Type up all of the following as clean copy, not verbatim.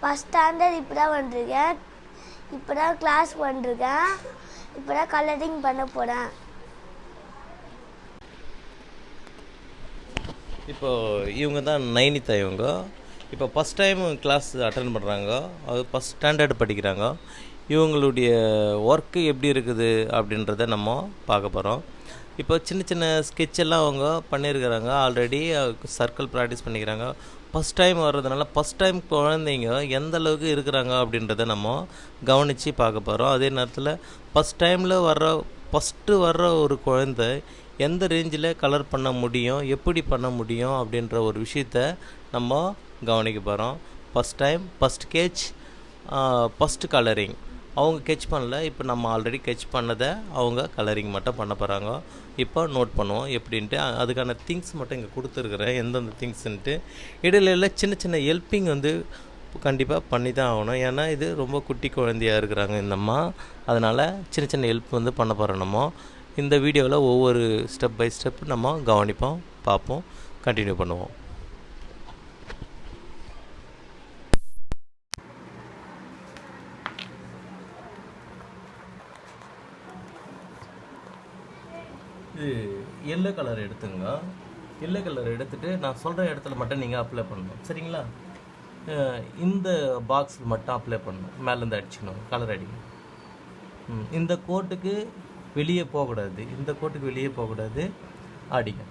First standard இப்போ தான் வந்துருக்கேன். இப்போ தான் கிளாஸ் வந்துருக்கேன். இப்போ தான் கலரிங் பண்ண போகிறேன். இப்போது இவங்க தான் நைனிதா. இவங்க இப்போ ஃபஸ்ட் டைம் கிளாஸ் அட்டன் பண்ணுறாங்க. அது ஃபஸ்ட் ஸ்டாண்டர்ட் படிக்கிறாங்க. இவங்களுடைய ஒர்க்கு எப்படி இருக்குது அப்படின்றத நம்ம பார்க்க போகிறோம். இப்போ சின்ன சின்ன ஸ்கெட்செல்லாம் அவங்க பண்ணியிருக்கிறாங்க. ஆல்ரெடி சர்க்கிள் ப்ராக்டிஸ் பண்ணிக்கிறாங்க. ஃபஸ்ட் டைம் வர்றதுனால ஃபஸ்ட் டைம் குழந்தைங்க எந்த அளவுக்கு இருக்கிறாங்க அப்படின்றத நம்ம கவனித்து பார்க்க போகிறோம். அதே நேரத்தில் ஃபஸ்ட் டைமில் ஃபஸ்ட்டு வர்ற ஒரு குழந்தை எந்த ரேஞ்சில் கலர் பண்ண முடியும், எப்படி பண்ண முடியும் அப்படின்ற ஒரு விஷயத்த நம்ம கவனிக்க போகிறோம். First time first sketch, first colouring. அவங்க கெச் பண்ணல, இப்போ நம்ம ஆல்ரெடி கெச் பண்ணதை அவங்க கலரிங் மட்டும் பண்ண போகிறாங்க. இப்போ நோட் பண்ணுவோம் எப்படின்ட்டு. அதுக்கான திங்ஸ் மட்டும் இங்கே கொடுத்துருக்குறேன், எந்தெந்த திங்ஸ்ன்ட்டு. இடையில சின்ன சின்ன ஹெல்ப்பிங் கண்டிப்பாக பண்ணி தான் ஆகணும். ஏன்னா இது ரொம்ப குட்டி குழந்தையாக இருக்கிறாங்க இந்தம்மா. அதனால் சின்ன சின்ன ஹெல்ப் பண்ண போகிறோம். நம்ம இந்த வீடியோவில் ஒவ்வொரு ஸ்டெப் பை ஸ்டெப் நம்ம கவனிப்போம், பார்ப்போம், கண்டினியூ பண்ணுவோம். இது எல்லோ கலர் எடுத்துங்க. எல்லோ கலர் எடுத்துகிட்டு நான் சொல்கிற இடத்துல மட்டும் நீங்கள் அப்ளை பண்ணணும், சரிங்களா? இந்த பாக்ஸில் மட்டும் அப்ளை பண்ணணும். மேலேருந்து அடிச்சுக்கணும், கலர் அடிக்கணும். இந்த கோட்டுக்கு வெளியே போகக்கூடாது, இந்த கோட்டுக்கு வெளியே போகக்கூடாது, அடிங்க.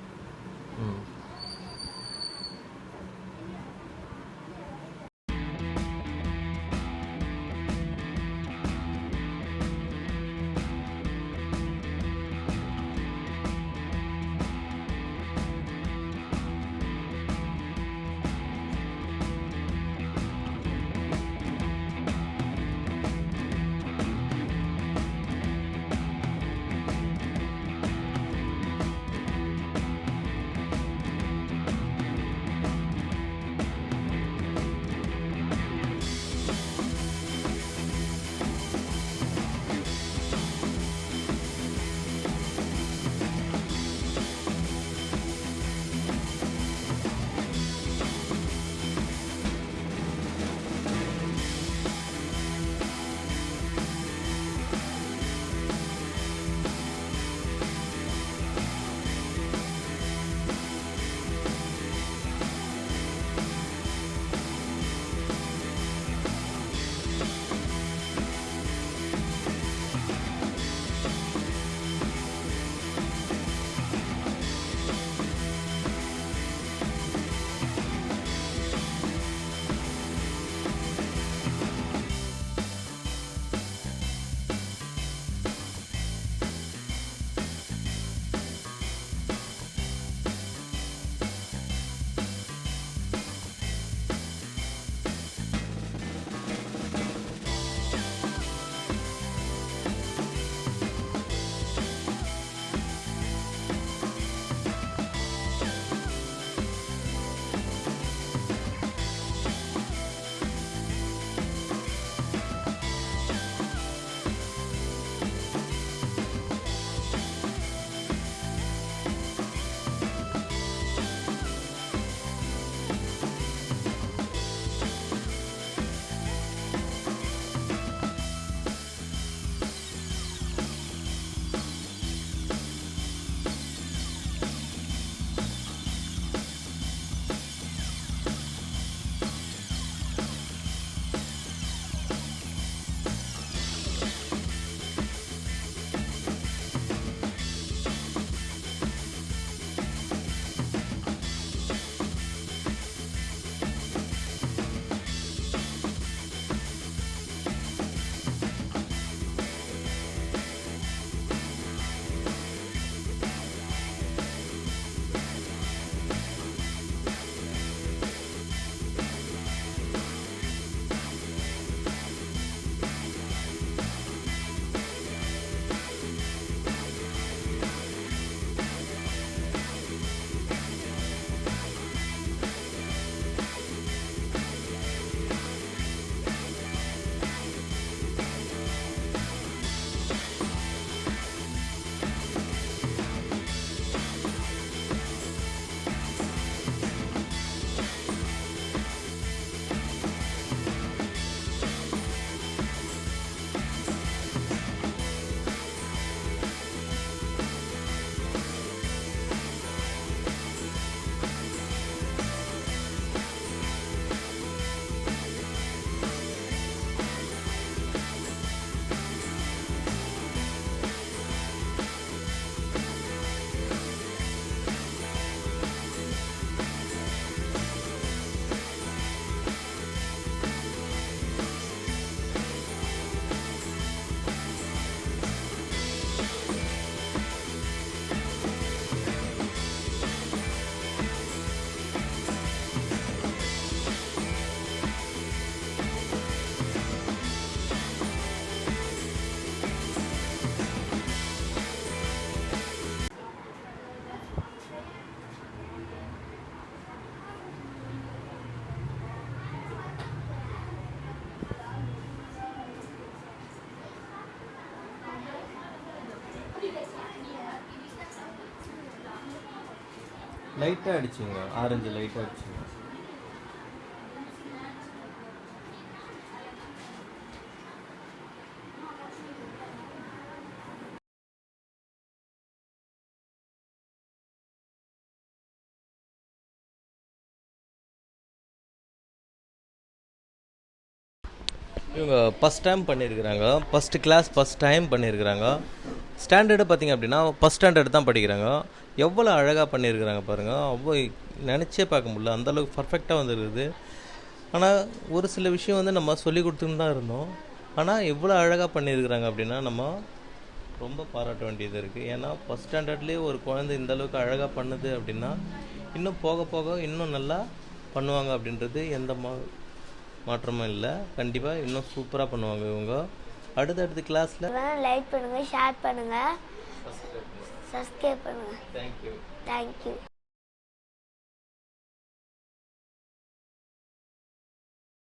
லைட்டாக அடிச்சுங்க, ஆரஞ்சு லைட்டாக அடிச்சுங்க. இவங்க ஃபஸ்ட் டைம் பண்ணியிருக்கிறாங்க, ஃபஸ்ட்டு கிளாஸ் ஃபஸ்ட் டைம் பண்ணியிருக்கிறாங்க. ஸ்டாண்டர்டு பார்த்திங்க அப்படின்னா ஃபஸ்ட் ஸ்டாண்டர்டு தான் படிக்கிறாங்க. எவ்வளோ அழகாக பண்ணியிருக்கிறாங்க பாருங்கள். அவ்வளோ நினச்சே பார்க்க முடியல, அந்தளவுக்கு பர்ஃபெக்டாக வந்துருக்குது. ஆனால் ஒரு சில விஷயம் வந்து நம்ம சொல்லி கொடுத்துன்னு தான் இருந்தோம். ஆனால் எவ்வளோ அழகாக பண்ணியிருக்கிறாங்க அப்படின்னா நம்ம ரொம்ப பாராட்ட வேண்டியது இருக்குது. ஏன்னா ஃபஸ்ட் ஸ்டாண்டர்ட்லேயே ஒரு குழந்தை இந்தளவுக்கு அழகாக பண்ணுது அப்படின்னா இன்னும் போக போக இன்னும் நல்லா பண்ணுவாங்க அப்படின்றது எந்த மாற்றமும் இல்லை. கண்டிப்பாக இன்னும் சூப்பராக பண்ணுவாங்க இவங்க. அடுத்தடுத்த கிளாஸில் லைக் பண்ணுங்கள், ஷேர் பண்ணுங்கள், சப்ஸ்கிரைப் பண்ணுங்கள். தேங்க்யூ. தேங்க்யூ.